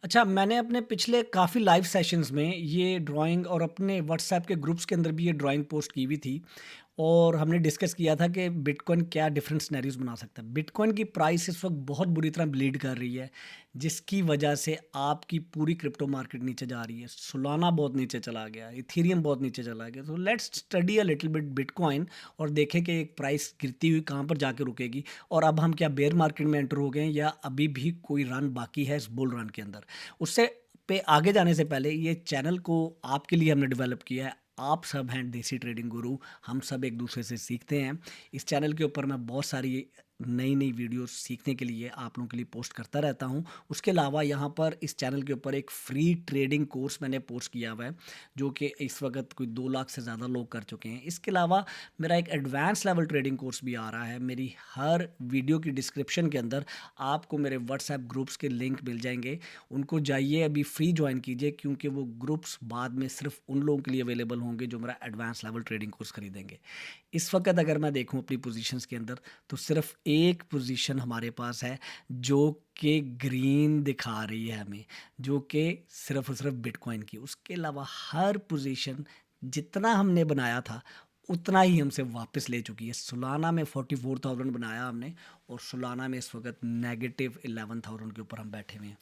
अच्छा, मैंने अपने पिछले काफ़ी लाइव सेशंस में ये ड्राइंग और अपने व्हाट्सएप के ग्रुप्स के अंदर भी ये ड्राइंग पोस्ट की हुई थी और हमने डिस्कस किया था कि बिटकॉइन क्या डिफरेंट सिनेरियोज बना सकता है। बिटकॉइन की प्राइस इस वक्त बहुत बुरी तरह ब्लीड कर रही है, जिसकी वजह से आपकी पूरी क्रिप्टो मार्केट नीचे जा रही है। सोलाना बहुत नीचे चला गया, इथेरियम बहुत नीचे चला गया। तो let's study a little bit bitcoin और देखें कि एक प्राइस गिरती हुई कहाँ पर जाके रुकेगी, और अब हम क्या बेयर मार्केट में एंटर हो गए हैं या अभी भी कोई रन बाकी है इस बुल रन के अंदर। उससे पे आगे जाने से पहले ये चैनल को आपके लिए हमने डेवलप किया है। आप सब हैं देसी ट्रेडिंग गुरु, हम सब एक दूसरे से सीखते हैं। इस चैनल के ऊपर मैं बहुत सारी नई नई वीडियोस सीखने के लिए आप लोगों के लिए पोस्ट करता रहता हूं। उसके अलावा यहाँ पर इस चैनल के ऊपर एक फ्री ट्रेडिंग कोर्स मैंने पोस्ट किया हुआ है, जो कि इस वक्त कोई 2 लाख से ज़्यादा लोग कर चुके हैं। इसके अलावा मेरा एक एडवांस लेवल ट्रेडिंग कोर्स भी आ रहा है। मेरी हर वीडियो की डिस्क्रिप्शन के अंदर आपको मेरे व्हाट्सएप ग्रुप्स के लिंक मिल जाएंगे। उनको जाइए अभी फ्री ज्वाइन कीजिए, क्योंकि वो ग्रुप्स बाद में सिर्फ उन लोगों के लिए अवेलेबल होंगे जो मेरा एडवांस लेवल ट्रेडिंग कोर्स खरीदेंगे। इस वक्त अगर मैं देखूं अपनी पोजीशंस के अंदर, तो सिर्फ एक पोजीशन हमारे पास है जो कि ग्रीन दिखा रही है हमें, जो कि सिर्फ और सिर्फ बिटकॉइन की। उसके अलावा हर पोजीशन जितना हमने बनाया था उतना ही हमसे वापस ले चुकी है। सोलाना में 44,000 बनाया हमने, और सोलाना में इस वक्त -11,000 के ऊपर हम बैठे हुए हैं।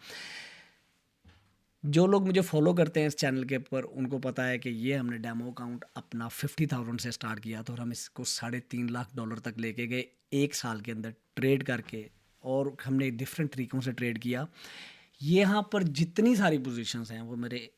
जो लोग मुझे फॉलो करते हैं इस चैनल के ऊपर, उनको पता है कि ये हमने डेमो अकाउंट अपना 50,000 से स्टार्ट किया था और हम इसको $3.5 लाख तक लेके गए 1 साल के अंदर ट्रेड करके। और हमने डिफरेंट तरीक़ों से ट्रेड किया। यहाँ पर जितनी सारी पोजीशंस हैं वो मेरे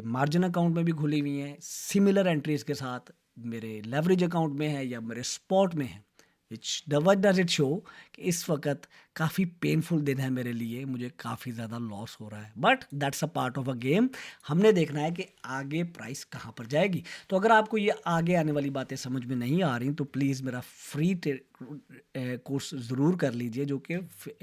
मार्जिन अकाउंट में भी खुली हुई हैं, सिमिलर एंट्रीज के साथ मेरे लेवरेज अकाउंट में है या मेरे स्पॉट में है। Which what does it show कि इस वक्त काफ़ी पेनफुल दिन है मेरे लिए, मुझे काफ़ी ज़्यादा लॉस हो रहा है, but that's a part of a game. हमने देखना है कि आगे प्राइस कहाँ पर जाएगी। तो अगर आपको ये आगे आने वाली बातें समझ में नहीं आ रही, तो प्लीज़ मेरा फ्री कोर्स ज़रूर कर लीजिए, जो कि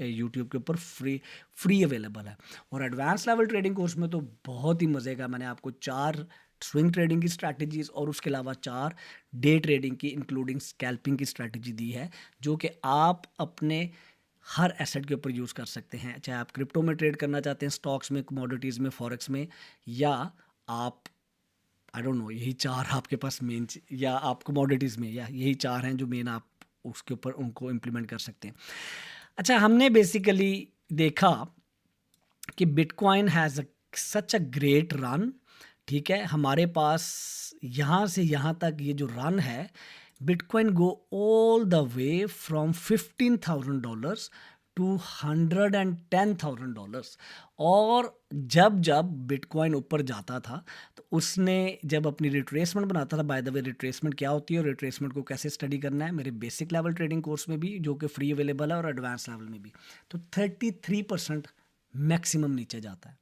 यूट्यूब के ऊपर फ्री अवेलेबल है। और एडवांस लेवल ट्रेडिंग कोर्स में तो बहुत ही मज़े का, मैंने आपको 4 स्विंग ट्रेडिंग की स्ट्रैटेजीज और उसके अलावा 4 डे ट्रेडिंग की इंक्लूडिंग स्कैल्पिंग की स्ट्रैटेजी दी है, जो कि आप अपने हर एसेट के ऊपर यूज़ कर सकते हैं। चाहे आप क्रिप्टो में ट्रेड करना चाहते हैं, स्टॉक्स में, कमोडिटीज़ में, फॉरेक्स में, या आप आई डोंट नो, यही 4 आपके पास मेन, या आप कमोडिटीज़ में, या यही 4 हैं जो मेन आप उसके ऊपर उनको इम्प्लीमेंट कर सकते हैं। अच्छा, हमने बेसिकली देखा कि bitcoin has such a great run. ठीक है, हमारे पास यहाँ से यहाँ तक ये जो रन है, bitcoin go all the way from $15,000 to $110,000। और जब जब बिटकॉइन ऊपर जाता था, तो उसने जब अपनी रिट्रेसमेंट बनाता था, बाय द वे रिट्रेसमेंट क्या होती है और रिट्रेसमेंट को कैसे स्टडी करना है, मेरे बेसिक लेवल ट्रेडिंग कोर्स में भी, जो कि फ्री अवेलेबल है, और एडवांस लेवल में भी, तो 33% मैक्सिमम नीचे जाता है।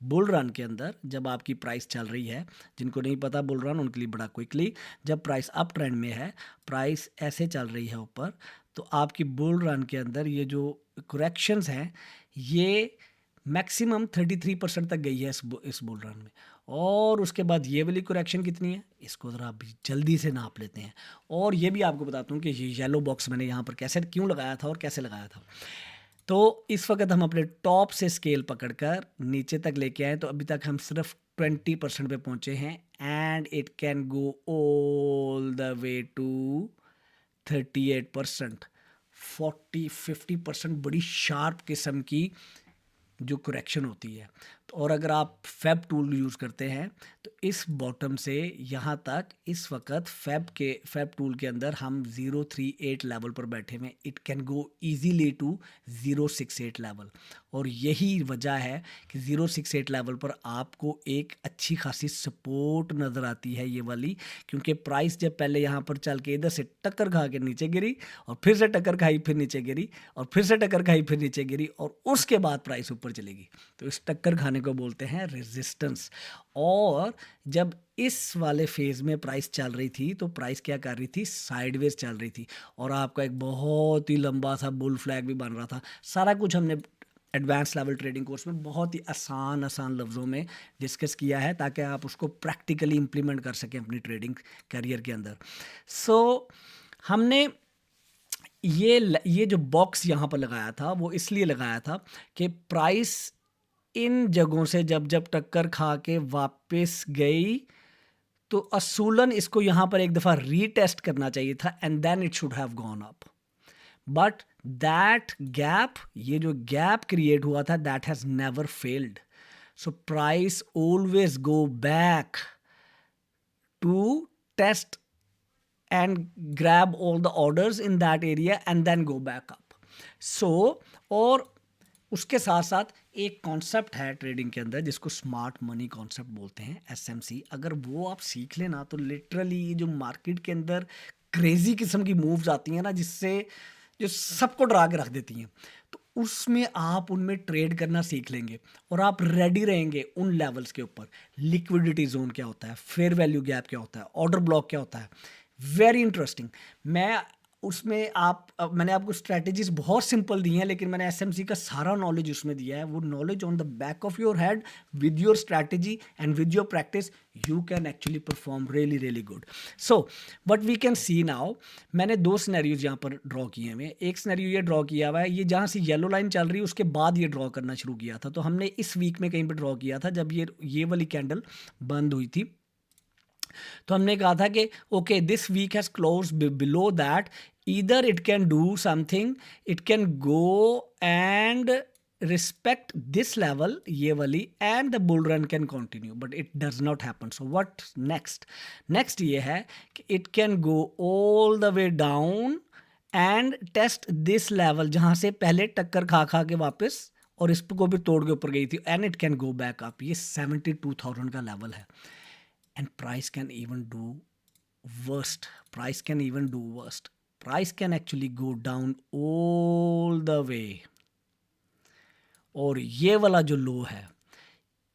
बुल रन के अंदर जब आपकी प्राइस चल रही है, जिनको नहीं पता बुल रन, उनके लिए बड़ा क्विकली, जब प्राइस अप ट्रेंड में है, प्राइस ऐसे चल रही है ऊपर, तो आपकी बुल रन के अंदर ये जो करेक्शंस हैं, ये मैक्सिमम 33% तक गई है इस बुल रन में। और उसके बाद ये वाली करेक्शन कितनी है, इसको ज़रा अभी जल्दी से नाप लेते हैं। और ये भी आपको बताता हूँ कि ये येलो बॉक्स मैंने यहाँ पर कैसे क्यों लगाया था और कैसे लगाया था। तो इस वक्त हम अपने टॉप से स्केल पकड़कर नीचे तक लेके आए, तो अभी तक हम सिर्फ 20% पे पहुंचे हैं, and it can go all the way to 38%। 40-50% बड़ी शार्प किस्म की जो करेक्शन होती है। तो और अगर आप फैब टूल यूज़ करते हैं, तो इस बॉटम से यहाँ तक इस वक्त फैब टूल के अंदर हम 038 लेवल पर बैठे हुए। It can go easily to 068 level, और यही वजह है कि 068 लेवल पर आपको एक अच्छी खासी सपोर्ट नज़र आती है ये वाली, क्योंकि प्राइस जब पहले यहाँ पर चल के इधर से टक्कर खा के नीचे गिरी, और फिर से टक्कर खाई, फिर नीचे गिरी, और फिर से टक्कर खाई, फिर नीचे गिरी, और उसके बाद प्राइस ऊपर चलेगी। तो इस टक्कर खाने को बोलते हैं रेजिस्टेंस। और जब इस वाले फेज में प्राइस चल रही थी, तो प्राइस क्या कर रही थी, साइडवेज चल रही थी, और आपका एक बहुत ही लंबा सा बुल फ्लैग भी बन रहा था। सारा कुछ हमने एडवांस लेवल ट्रेडिंग कोर्स में बहुत ही आसान लफ्ज़ों में डिस्कस किया है, ताकि आप उसको प्रैक्टिकली इंप्लीमेंट कर सकें अपनी ट्रेडिंग करियर के अंदर। सो हमने ये जो बॉक्स यहाँ पर लगाया था वो इसलिए लगाया था कि प्राइस इन जगहों से जब जब टक्कर खा के वापस गई तो असूलन इसको यहाँ पर एक दफ़ा रीटेस्ट करना चाहिए था and then it should have gone up, but that gap, ये जो गैप क्रिएट हुआ था, that has never failed. So price always go back to test and grab all the orders in that area and then go back up. So, और उसके साथ साथ एक concept है ट्रेडिंग के अंदर जिसको स्मार्ट मनी कॉन्सेप्ट बोलते हैं, एसएमसी. अगर वो आप सीख लेना तो लिटरली ये जो मार्केट के अंदर क्रेजी किस्म की मूव्स आती हैं ना, जिससे जो सबको डरा के रख देती हैं, तो उसमें आप उनमें ट्रेड करना सीख लेंगे और आप रेडी रहेंगे उन लेवल्स के ऊपर. लिक्विडिटी जोन क्या होता है, फेयर वैल्यू गैप क्या होता है, ऑर्डर ब्लॉक क्या होता है, वेरी इंटरेस्टिंग. मैंने आपको स्ट्रैटेजीज बहुत सिंपल दी हैं, लेकिन मैंने एसएमसी का सारा नॉलेज उसमें दिया है. वो knowledge on the back of your head with your strategy and with your practice you can actually perform really really good. So what we can see now, मैंने 2 सिनेरियोज यहाँ पर ड्रॉ किए हैं. एक सिनेरियो ये ड्रॉ किया हुआ है, ये जहाँ से येलो लाइन चल रही है उसके बाद ये ड्रॉ करना शुरू किया था. तो हमने इस वीक में कहीं पर ड्रॉ किया था जब ये वाली कैंडल बंद हुई थी. तो हमने कहा था कि okay, this week has close below that, either it can do something, it can go and respect this level, ये वाली, and the bull run can continue, but it does not happen. So what next ये है कि it can go all the way down and test this level जहाँ से पहले टक्कर खा खा के वापस और इसको भी तोड़ के ऊपर गई थी, and it can go back up. ये 72,000 का लेवल है. And price can even do worst. Price can actually go down all the way. और ये वाला जो लो है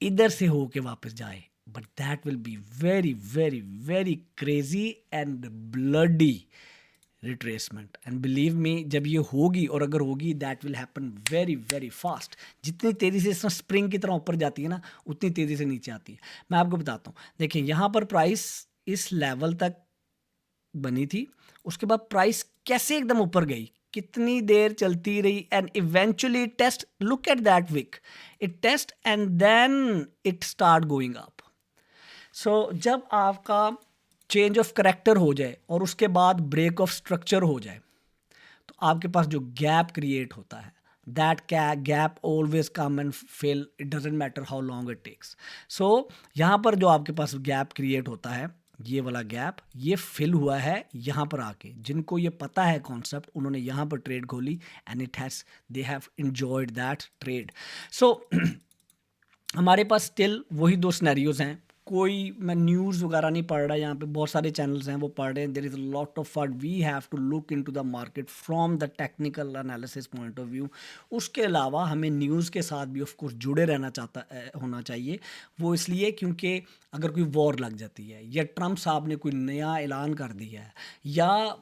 इधर से होके वापस जाए, but that will be very very very crazy and bloody retracement. And believe me, जब ये होगी, और अगर होगी, that will happen very very fast. जितनी तेज़ी से इसमें स्प्रिंग की तरह ऊपर जाती है ना, उतनी तेज़ी से नीचे आती है. मैं आपको बताता हूँ, देखिए यहाँ पर प्राइस इस लेवल तक बनी थी, उसके बाद प्राइस कैसे एकदम ऊपर गई, कितनी देर चलती रही, and eventually test, look at that wick, it test and then it start going up. So जब आपका चेंज ऑफ करेक्टर हो जाए और उसके बाद ब्रेक ऑफ स्ट्रक्चर हो जाए, तो आपके पास जो गैप क्रिएट होता है, that gap always come and fail, it doesn't matter how long it takes. So यहाँ पर जो आपके पास गैप क्रिएट होता है, ये वाला गैप, ये फिल हुआ है यहाँ पर आके. जिनको ये पता है कॉन्सेप्ट, उन्होंने यहाँ पर ट्रेड खोली and they have enjoyed that trade. So हमारे पास स्टिल वही 2 सिनेरियोज हैं. कोई मैं न्यूज़ वगैरह नहीं पढ़ रहा, यहाँ पे बहुत सारे चैनल्स हैं वो पढ़ रहे हैं. There is a lot of FUD, we have to look into the market from the technical analysis point of view. उसके अलावा हमें न्यूज़ के साथ भी ऑफ कोर्स जुड़े रहना होना चाहिए. वो इसलिए क्योंकि अगर कोई वॉर लग जाती है, या ट्रम्प साहब ने कोई नया ऐलान कर दिया है, या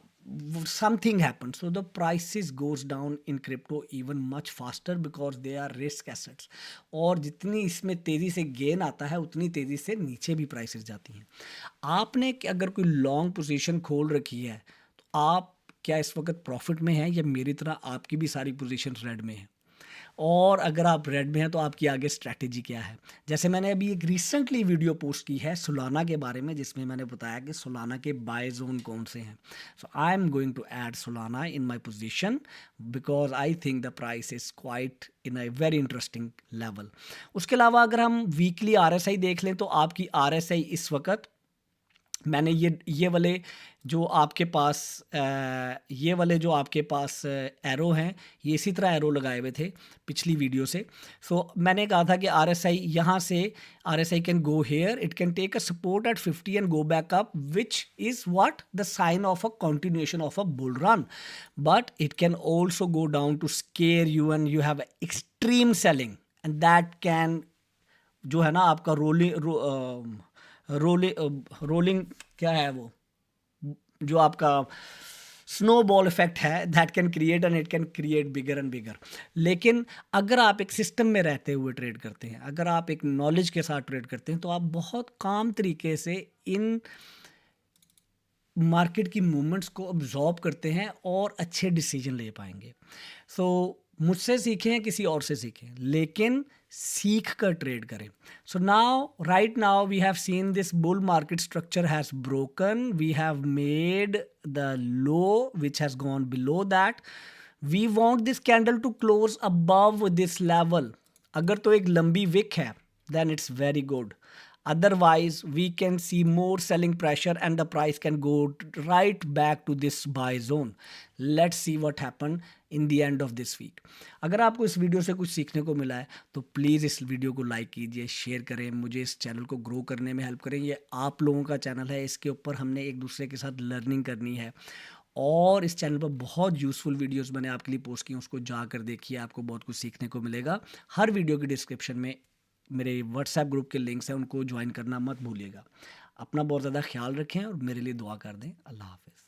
something happens, so the prices goes down in crypto even much faster because they are risk assets. और जितनी इसमें तेज़ी से गेन आता है, उतनी तेज़ी से नीचे भी प्राइसेस जाती हैं. आपने अगर कोई लॉन्ग पोजीशन खोल रखी है, तो आप क्या इस वक्त प्रॉफिट में हैं, या मेरी तरह आपकी भी सारी पोजीशन रेड में है? और अगर आप रेड में हैं तो आपकी आगे स्ट्रैटेजी क्या है? जैसे मैंने अभी एक रिसेंटली वीडियो पोस्ट की है सोलाना के बारे में, जिसमें मैंने बताया कि सोलाना के बाय जोन कौन से हैं. So I am going to add Solana in my position because I think the price is quite in a very interesting level. उसके अलावा अगर हम वीकली आरएसआई देख लें, तो आपकी आरएसआई इस वक्त, मैंने ये वाले जो आपके पास एरो हैं, ये इसी तरह एरो लगाए हुए थे पिछली वीडियो से. सो मैंने कहा था कि आरएसआई यहाँ से, RSI can go here, it can take a support at 50 and go back up, which is what the sign of a continuation of a bull run. But it can also go down to scare you and you have extreme selling, and that can, जो है ना आपका rolling क्या है वो, जो आपका snowball effect है, that can create and it can create bigger and bigger. लेकिन अगर आप एक सिस्टम में रहते हुए ट्रेड करते हैं, अगर आप एक नॉलेज के साथ ट्रेड करते हैं, तो आप बहुत काम तरीके से इन मार्केट की मूवमेंट्स को ऑब्जॉर्व करते हैं और अच्छे डिसीजन ले पाएंगे। सो मुझसे सीखें, किसी और से सीखें, लेकिन सीख कर ट्रेड करें। So now, right now, we have seen this bull market structure has broken, we have made the low which has gone below that. We want this candle to close above this level. अगर तो एक लंबी Wick है, then it's very good. Otherwise, we can see more selling pressure and the price can go right back to this buy zone. Let's see what happened in the end of this week. अगर आपको इस video से कुछ सीखने को मिला है तो प्लीज़ इस वीडियो को लाइक कीजिए, शेयर करें, मुझे इस चैनल को ग्रो करने में हेल्प करें। ये आप लोगों का चैनल है, इसके ऊपर हमने एक दूसरे के साथ लर्निंग करनी है। और इस चैनल पर बहुत यूज़फुल वीडियोस मैंने आपके लिए पोस्ट किए हैं, उसको जाकर देखिए, आपको बहुत कुछ सीखने को मिलेगा। हर वीडियो की डिस्क्रिप्शन में मेरे व्हाट्सएप ग्रुप के लिंक्स हैं, उनको ज्वाइन करना मत भूलिएगा। अपना बहुत ज़्यादा ख्याल रखें और मेरे लिए दुआ कर दें। अल्लाह हाफ़िज़।